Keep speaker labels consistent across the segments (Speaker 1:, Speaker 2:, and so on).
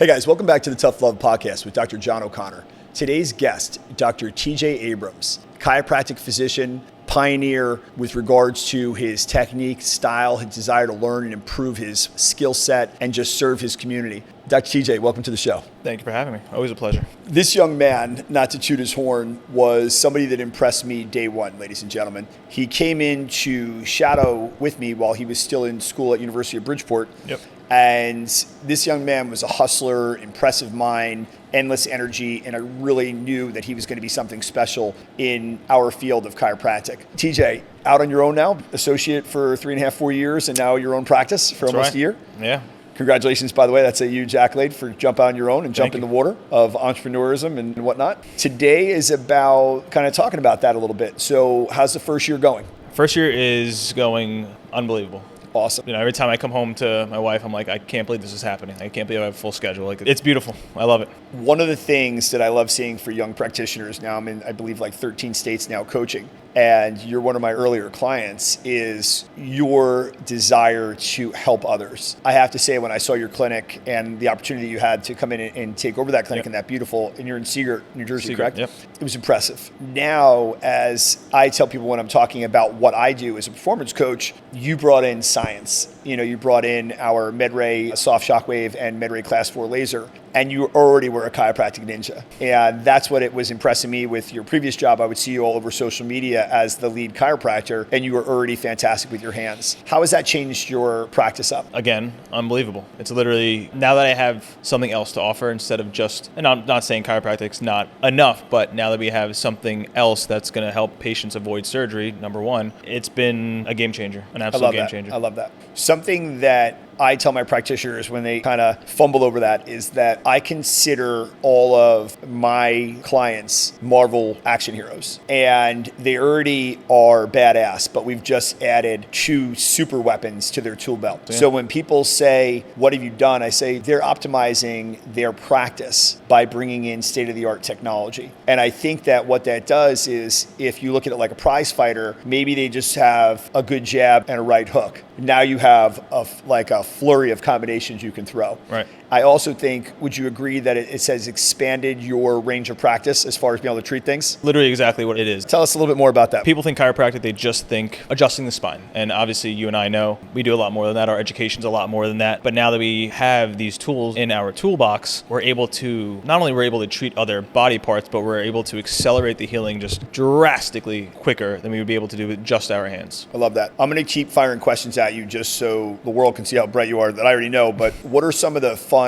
Speaker 1: Hey guys, welcome back to the Tough Love Podcast with Dr. John O'Connor. Today's guest, Dr. TJ Abrams, chiropractic physician, pioneer with regards to his technique, style, his desire to learn and improve his skill set and just serve his community. Dr. TJ, welcome to the show.
Speaker 2: Thank you for having me. Always a pleasure.
Speaker 1: This young man, not to toot his horn, was somebody that impressed me day one, ladies and gentlemen. He came in to shadow with me while he was still in school at University of Bridgeport.
Speaker 2: Yep.
Speaker 1: And this young man was a hustler, impressive mind, endless energy, and I really knew that he was going to be something special in our field of chiropractic. TJ, out on your own now, associate for 3.5, 4 years, and now your own practice for almost a year.
Speaker 2: Yeah.
Speaker 1: Congratulations, by the way. That's a huge accolade for jump out on your own and jump in the water of entrepreneurism and whatnot. Today is about kind of talking about that a little bit. So how's the first year going?
Speaker 2: First year is going unbelievable.
Speaker 1: Awesome.
Speaker 2: You know, every time I come home to my wife, I'm like, I can't believe this is happening. I can't believe I have a full schedule. Like, it's beautiful. I love it.
Speaker 1: One of the things that I love seeing for young practitioners now, I'm in, I believe, like 13 states now coaching, and you're one of my earlier clients, is your desire to help others. I have to say, when I saw your clinic and the opportunity you had to come in and take over that clinic in that beautiful, and you're in Seagirt, New Jersey, correct?
Speaker 2: Yep.
Speaker 1: It was impressive. Now, as I tell people when I'm talking about what I do as a performance coach, you brought in science. You know, you brought in our MedRay soft shockwave and MedRay class 4 laser, and you already were a chiropractic ninja. And that's what it was impressing me with your previous job. I would see you all over social media as the lead chiropractor, and you were already fantastic with your hands. How has that changed your practice up?
Speaker 2: Again, unbelievable. It's literally, now that I have something else to offer instead of just, and I'm not saying chiropractic's not enough, but now that we have something else that's going to help patients avoid surgery, number one, it's been a game changer, an absolute game changer.
Speaker 1: I love that. Something that I tell my practitioners when they kind of fumble over that is that I consider all of my clients Marvel action heroes, and they already are badass, but we've just added 2 super weapons to their tool belt. Yeah. So when people say, what have you done? I say they're optimizing their practice by bringing in state-of-the-art technology. And I think that what that does is, if you look at it like a prize fighter, maybe they just have a good jab and a right hook. Now you have a flurry of combinations you can throw.
Speaker 2: Right.
Speaker 1: I also think, would you agree that it has expanded your range of practice as far as being able to treat things?
Speaker 2: Literally exactly what it is.
Speaker 1: Tell us a little bit more about that.
Speaker 2: People think chiropractic, they just think adjusting the spine. And obviously you and I know we do a lot more than that. Our education's a lot more than that. But now that we have these tools in our toolbox, we're able to, not only we're able to treat other body parts, but we're able to accelerate the healing just drastically quicker than we would be able to do with just our hands.
Speaker 1: I love that. I'm going to keep firing questions at you just so the world can see how bright you are that I already know. But what are some of the fun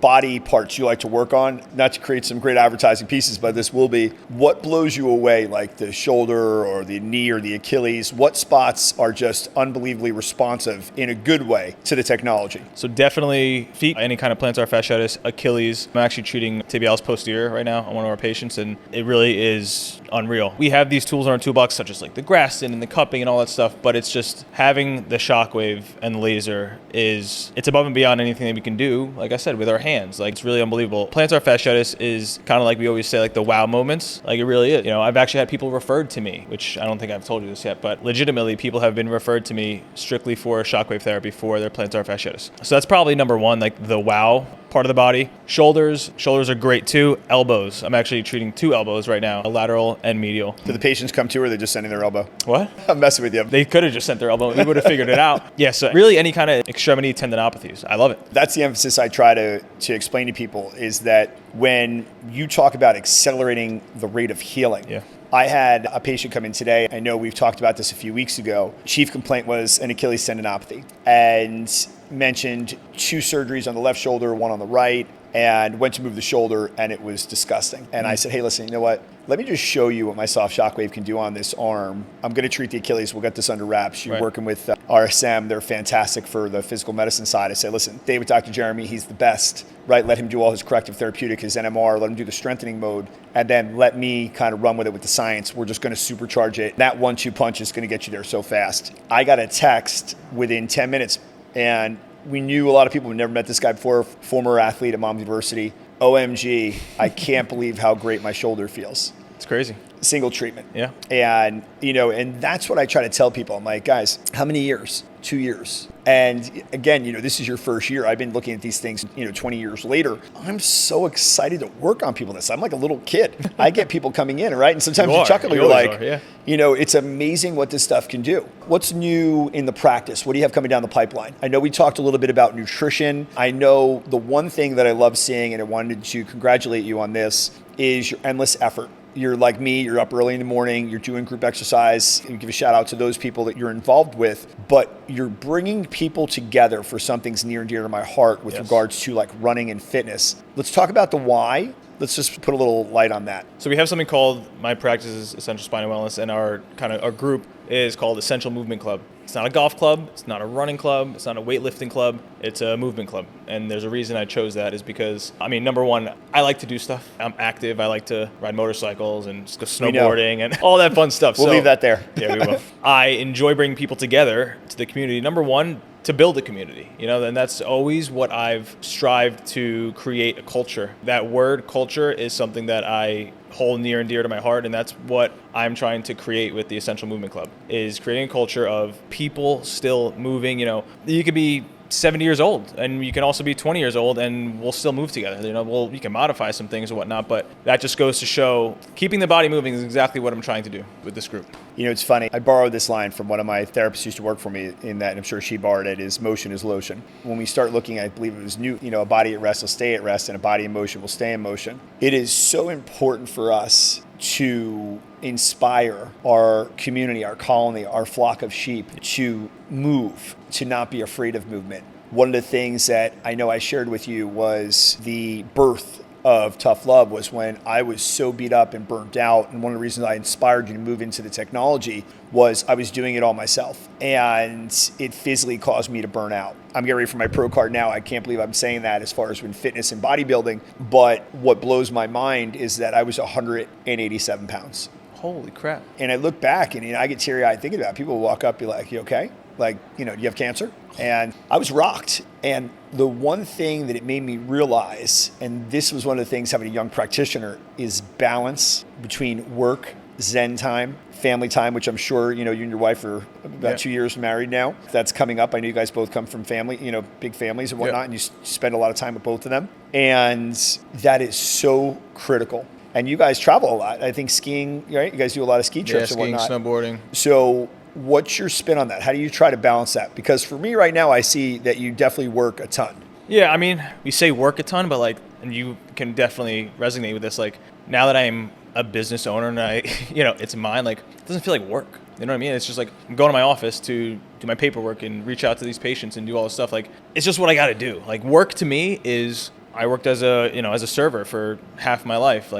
Speaker 1: body parts you like to work on? Not to create some great advertising pieces, but this will be. What blows you away, like the shoulder or the knee or the Achilles? What spots are just unbelievably responsive in a good way to the technology?
Speaker 2: So definitely feet, any kind of plantar fasciitis, Achilles. I'm actually treating tibialis posterior right now on one of our patients, and it really is unreal. We have these tools in our toolbox, such as like the Graston and the cupping and all that stuff, but it's just having the shockwave and the laser it's above and beyond anything that we can do, like I said, with our hands. Like, it's really unbelievable. Plantar fasciitis is kind of like we always say, like the wow moments. Like, it really is. You know, I've actually had people referred to me, which I don't think I've told you this yet, but legitimately people have been referred to me strictly for shockwave therapy for their plantar fasciitis. So that's probably number one, like the wow part of the body. Shoulders are great too. Elbows. I'm actually treating 2 elbows right now, a lateral and medial.
Speaker 1: Do the patients come to, or are they just sending their elbow?
Speaker 2: What?
Speaker 1: I'm messing with you.
Speaker 2: They could have just sent their elbow. We would have figured it out. Yeah, so really any kind of extremity tendinopathies. I love it.
Speaker 1: That's the emphasis I try to explain to people, is that when you talk about accelerating the rate of healing, I had a patient come in today. I know we've talked about this a few weeks ago. Chief complaint was an Achilles tendinopathy, and mentioned 2 surgeries on the left shoulder, 1 on the right, and went to move the shoulder, and it was disgusting. And I said, hey, listen, you know what? Let me just show you what my soft shockwave can do on this arm. I'm going to treat the Achilles. We'll get this under wraps. You're working with RSM. They're fantastic for the physical medicine side. I said, listen, stay with Dr. Jeremy. He's the best, right? Let him do all his corrective therapeutic, his NMR. Let him do the strengthening mode. And then let me kind of run with it with the science. We're just going to supercharge it. That 1-2 punch is going to get you there so fast. I got a text within 10 minutes, and we knew a lot of people who never met this guy before, former athlete at Mom's University. OMG, I can't believe how great my shoulder feels.
Speaker 2: It's crazy.
Speaker 1: Single treatment.
Speaker 2: Yeah.
Speaker 1: And, and that's what I try to tell people. I'm like, guys, how many years? 2 years. And again, this is your first year. I've been looking at these things, 20 years later. I'm so excited to work on people this. I'm like a little kid. I get people coming in, right? And sometimes you chuckle, you're like, it's amazing what this stuff can do. What's new in the practice? What do you have coming down the pipeline? I know we talked a little bit about nutrition. I know the one thing that I love seeing, and I wanted to congratulate you on this, is your endless effort. You're like me, you're up early in the morning, you're doing group exercise, and give a shout out to those people that you're involved with, but you're bringing people together for something's near and dear to my heart with regards to like running and fitness. Let's talk about the why. Let's just put a little light on that.
Speaker 2: So we have something called My Practice is Essential Spine and Wellness, and our group is called Essential Movement Club. It's not a golf club, it's not a running club, it's not a weightlifting club, it's a movement club. And there's a reason I chose that is because, number one, I like to do stuff. I'm active, I like to ride motorcycles and go snowboarding and all that fun stuff.
Speaker 1: We'll leave that there.
Speaker 2: Yeah, we will. I enjoy bringing people together to the community. Number one, to build a community, and that's always what I've strived to create, a culture. That word culture is something that I hold near and dear to my heart, and that's what I'm trying to create with the Essential Movement Club, is creating a culture of people still moving. You could be 70 years old and you can also be 20 years old and we'll still move together. You can modify some things or whatnot, but that just goes to show keeping the body moving is exactly what I'm trying to do with this group.
Speaker 1: It's funny. I borrowed this line from one of my therapists who used to work for me in that, and I'm sure she borrowed it, is motion is lotion. When we start looking, I believe it was new, a body at rest will stay at rest and a body in motion will stay in motion. It is so important for us to inspire our community, our colony, our flock of sheep to move, to not be afraid of movement. One of the things that I know I shared with you was the birth of Tough Love was when I was so beat up and burnt out. And one of the reasons I inspired you to move into the technology was I was doing it all myself. And it physically caused me to burn out. I'm getting ready for my pro card now. I can't believe I'm saying that as far as in fitness and bodybuilding. But what blows my mind is that I was 187 pounds.
Speaker 2: Holy crap.
Speaker 1: And I look back and I get teary-eyed thinking about it. People walk up, be like, you okay? Like, do you have cancer? And I was rocked. And the one thing that it made me realize, and this was one of the things having a young practitioner, is balance between work, Zen time, family time, which I'm sure, you and your wife are about 2 years married now. That's coming up. I know you guys both come from family, big families and whatnot, and you spend a lot of time with both of them. And that is so critical. And you guys travel a lot. I think skiing, right? You guys do a lot of ski trips and whatnot.
Speaker 2: Skiing, snowboarding.
Speaker 1: So what's your spin on that? How do you try to balance that? Because for me right now, I see that you definitely work a ton.
Speaker 2: Yeah, we say work a ton, but and you can definitely resonate with this. Now that I'm a business owner and it's mine, it doesn't feel like work. You know what I mean? It's just I'm going to my office to do my paperwork and reach out to these patients and do all this stuff. It's just what I got to do. Work to me is, I worked as a server for half my life,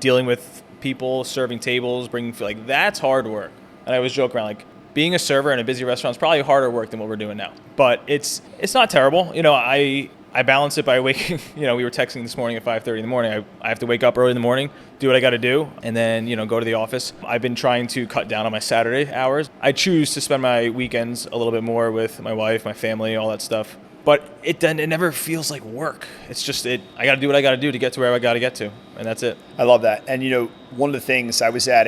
Speaker 2: dealing with people, serving tables, bringing food. That's hard work. And I always joke around, being a server in a busy restaurant is probably harder work than what we're doing now. But it's not terrible. I balance it by waking, we were texting this morning at 5:30 in the morning. I have to wake up early in the morning, do what I got to do, and then, go to the office. I've been trying to cut down on my Saturday hours. I choose to spend my weekends a little bit more with my wife, my family, all that stuff. But it never feels like work. It's just I got to do what I got to do to get to where I got to get to, and that's it.
Speaker 1: I love that. And one of the things, I was at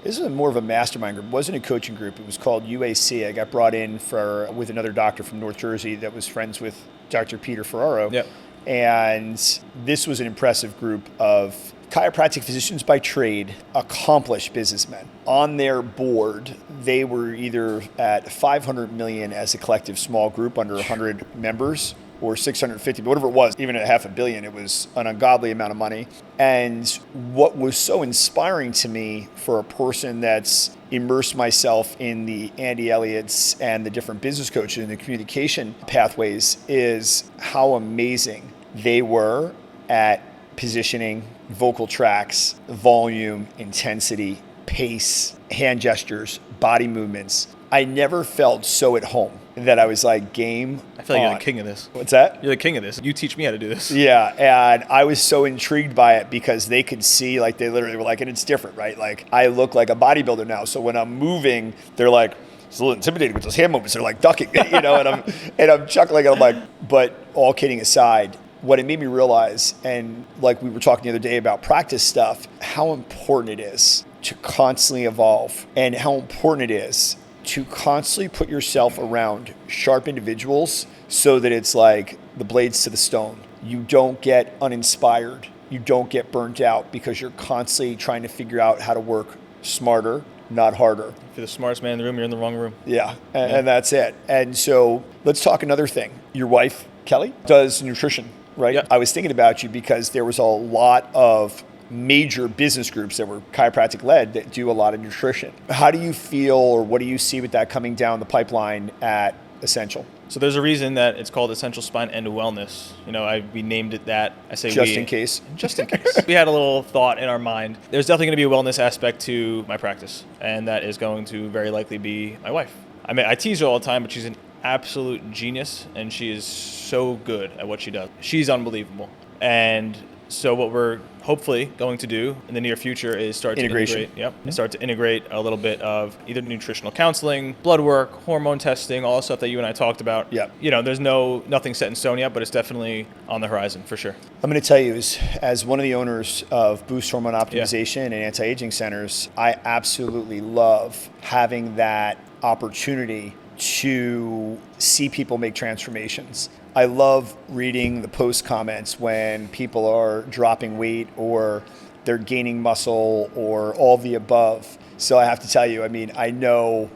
Speaker 1: this is more of a mastermind group. It wasn't a coaching group. It was called UAC. I got brought in with another doctor from North Jersey that was friends with Dr. Peter Ferraro.
Speaker 2: Yep.
Speaker 1: And this was an impressive group of chiropractic physicians by trade, accomplished businessmen. On their board, they were either at 500 million as a collective small group under 100 members, or 650, but whatever it was, even at $500 million, it was an ungodly amount of money. And what was so inspiring to me for a person that's immersed myself in the Andy Elliott's and the different business coaches and the communication pathways is how amazing they were at positioning, vocal tracks, volume, intensity, pace, hand gestures, body movements. I never felt so at home that I was game
Speaker 2: I feel like
Speaker 1: on.
Speaker 2: You're the king of this.
Speaker 1: What's that?
Speaker 2: You're the king of this. You teach me how to do this.
Speaker 1: Yeah, and I was so intrigued by it because they could see, they literally were and it's different, right? I look like a bodybuilder now, so when I'm moving, they're it's a little intimidating with those hand movements. They're ducking, and I'm chuckling, and I'm but all kidding aside, what it made me realize, and we were talking the other day about practice stuff, how important it is to constantly evolve and how important it is to constantly put yourself around sharp individuals so that it's like the blades to the stone. You don't get uninspired. You don't get burnt out because you're constantly trying to figure out how to work smarter, not harder.
Speaker 2: If you're the smartest man in the room, you're in the wrong room.
Speaker 1: Yeah, and that's it. And so let's talk another thing. Your wife, Kelly, does nutrition, right?
Speaker 2: Yeah.
Speaker 1: I was thinking about you because there was a lot of major business groups that were chiropractic led that do a lot of nutrition. How do you feel, or what do you see with that coming down the pipeline at Essential?
Speaker 2: So there's a reason that it's called Essential Spine and Wellness. We named it that. I say
Speaker 1: just in case.
Speaker 2: Just in case. We had a little thought in our mind. There's definitely going to be a wellness aspect to my practice, and that is going to very likely be my wife. I mean, I tease her all the time, but she's an absolute genius, and she is so good at what she does. She's unbelievable. And so what we're hopefully going to do in the near future is start to integrate a little bit of either nutritional counseling, blood work, hormone testing, all the stuff that you and I talked about.
Speaker 1: Yeah.
Speaker 2: There's nothing set in stone yet, but it's definitely on the horizon for sure.
Speaker 1: I'm going to tell you, as one of the owners of Boost Hormone Optimization and Anti-Aging Centers, I absolutely love having that opportunity to see people make transformations. I love reading the post comments when people are dropping weight or they're gaining muscle or all the above. So I have to tell you, I mean, I know,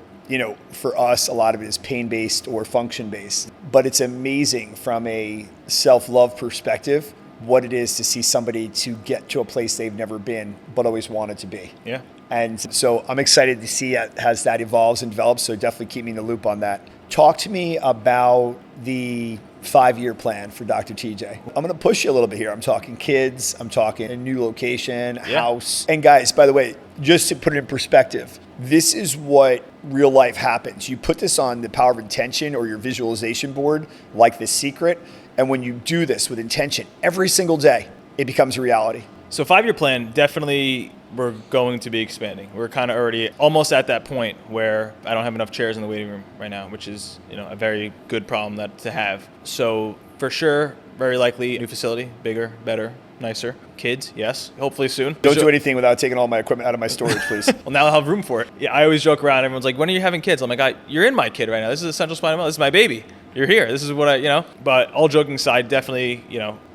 Speaker 1: for us, a lot of it is pain-based or function-based, but it's amazing from a self-love perspective what it is to see somebody to get to a place they've never been but always wanted to be.
Speaker 2: Yeah.
Speaker 1: And so I'm excited to see as that evolves and develops, so definitely keep me in the loop on that. Talk to me about the 5-year plan for Dr. TJ. I'm going to push you a little bit here. I'm talking kids, I'm talking a new location, house. And guys, by the way, just to put it in perspective, this is what real life happens. You put this on the power of intention or your visualization board, like The Secret. And when you do this with intention every single day, it becomes a reality.
Speaker 2: So 5-year plan, definitely we're going to be expanding. We're kind of already almost at that point where I don't have enough chairs in the waiting room right now, which is, a very good problem to have. So for sure, very likely a new facility, bigger, better, nicer. Kids, yes, hopefully soon.
Speaker 1: Don't do anything without taking all my equipment out of my storage, please.
Speaker 2: Well, now I'll have room for it. Yeah, I always joke around. Everyone's like, when are you having kids? I'm like, you're in my kid right now. This is Essential Spine and Wellness. This is my baby. You're here. This is what But all joking aside, definitely,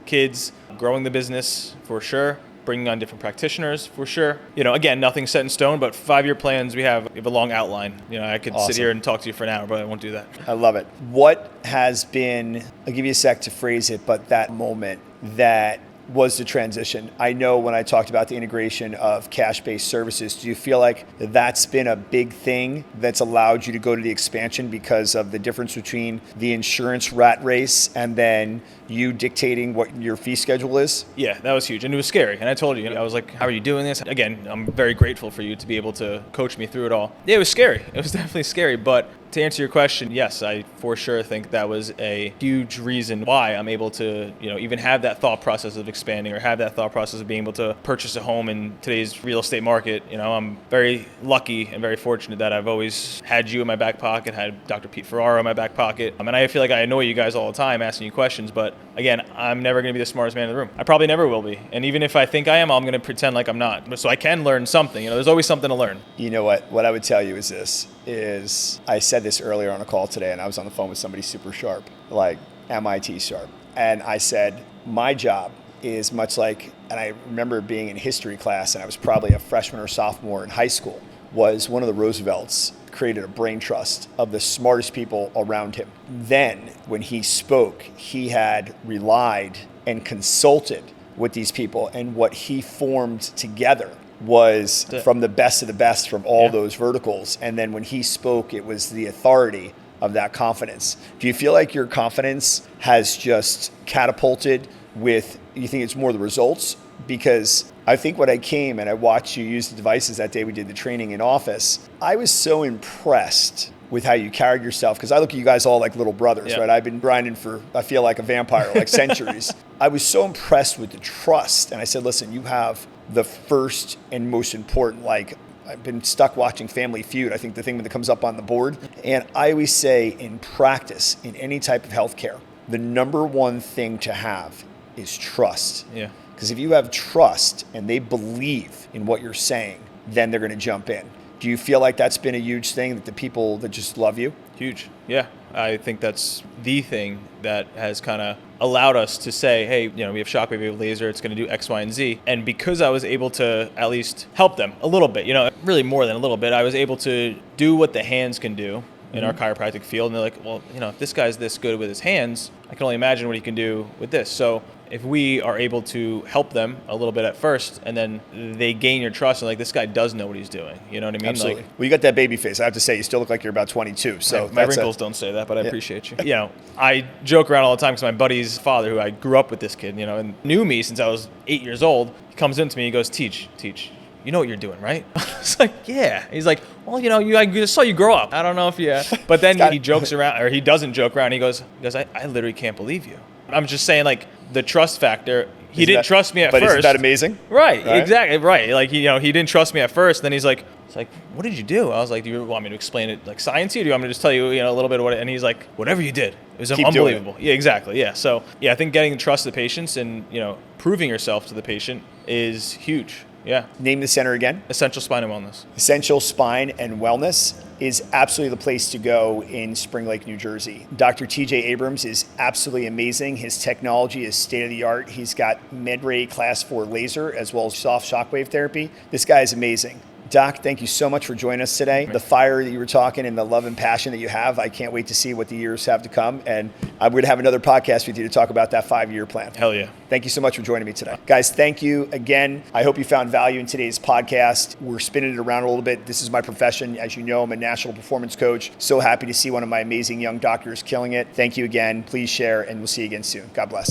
Speaker 2: kids, growing the business for sure. Bringing on different practitioners for sure. Again, nothing set in stone, but 5-year plans, we have a long outline. I could sit here and talk to you for an hour, but I won't do that.
Speaker 1: I love it. What has been, I'll give you a sec to phrase it, but that moment that was the transition? I know when I talked about the integration of cash-based services, do you feel like that's been a big thing that's allowed you to go to the expansion because of the difference between the insurance rat race and then you dictating what your fee schedule is?
Speaker 2: Yeah, that was huge. And it was scary. And I told you, I was like, how are you doing this? Again, I'm very grateful for you to be able to coach me through it all. Yeah, it was scary. It was definitely scary. But to answer your question, yes, I for sure think that was a huge reason why I'm able to, even have that thought process of expanding or have that thought process of being able to purchase a home in today's real estate market. I'm very lucky and very fortunate that I've always had you in my back pocket, had Dr. Pete Ferraro in my back pocket. And I feel like I annoy you guys all the time asking you questions, but again, I'm never going to be the smartest man in the room. I probably never will be. And even if I think I am, I'm going to pretend like I'm not. So I can learn something. There's always something to learn.
Speaker 1: You know what? What I would tell you is this, I said this earlier on a call today, and I was on the phone with somebody super sharp, like MIT sharp. And I said, my job is much like, and I remember being in history class, and I was probably a freshman or sophomore in high school, was one of the Roosevelts created a brain trust of the smartest people around him. Then, when he spoke, he had relied and consulted with these people, and what he formed together was from the best of the best from all those verticals. And then when he spoke, it was the authority of that confidence. Do you feel like your confidence has just catapulted with, you think it's more the results? Because I think when I came and I watched you use the devices that day we did the training in office, I was so impressed with how you carried yourself, because I look at you guys all like little brothers, right? I've been grinding for, I feel like a vampire, like centuries. I was so impressed with the trust. And I said, listen, you have the first and most important, I've been stuck watching Family Feud, I think the thing that comes up on the board. And I always say in practice, in any type of healthcare, the number one thing to have is trust.
Speaker 2: Yeah.
Speaker 1: Because if you have trust and they believe in what you're saying, then they're going to jump in. Do you feel like that's been a huge thing, that the people that just love you?
Speaker 2: Huge. Yeah. I think that's the thing that has kind of allowed us to say, hey, we have shockwave, we have laser, it's going to do X, Y, and Z. And because I was able to at least help them a little bit, really more than a little bit, I was able to do what the hands can do in our chiropractic field. And they're like, well, if this guy's this good with his hands, I can only imagine what he can do with this. So if we are able to help them a little bit at first, and then they gain your trust, and like, this guy does know what he's doing. You know what I mean?
Speaker 1: Absolutely. Well, you got that baby face. I have to say, you still look like you're about 22. So
Speaker 2: my wrinkles don't say that, but I appreciate you. I joke around all the time because my buddy's father, who I grew up with this kid, and knew me since I was 8 years old, he comes into me, he goes, teach. You know what you're doing, right? It's like, yeah. He's like, well, I just saw you grow up. I don't know if you. But then he jokes around, or he doesn't joke around. He goes, I literally can't believe you. I'm just saying, like, the trust factor. He didn't trust me at first.
Speaker 1: But isn't that amazing?
Speaker 2: Right, exactly, right. Like, he didn't trust me at first. Then he's like, what did you do? I was like, do you want me to explain it like science-y, or do you want me to just tell you, a little bit of what? And he's like, whatever you did, it was unbelievable. Yeah, exactly. Yeah. So I think getting the trust of the patients and proving yourself to the patient is huge. Yeah.
Speaker 1: Name the center again.
Speaker 2: Essential Spine and Wellness.
Speaker 1: Essential Spine and Wellness is absolutely the place to go in Spring Lake, New Jersey. Dr. TJ Abrams is absolutely amazing. His technology is state of the art. He's got med-ray class 4 laser as well as soft shockwave therapy. This guy is amazing. Doc, thank you so much for joining us today. The fire that you were talking and the love and passion that you have, I can't wait to see what the years have to come. And I'm going to have another podcast with you to talk about that 5-year plan.
Speaker 2: Hell yeah. Thank
Speaker 1: you so much for joining me today. Guys, thank you again. I hope you found value in today's podcast. We're spinning it around a little bit. This is my profession. As you know, I'm a national performance coach. So happy to see one of my amazing young doctors killing it. Thank you again. Please share, and we'll see you again soon. God bless.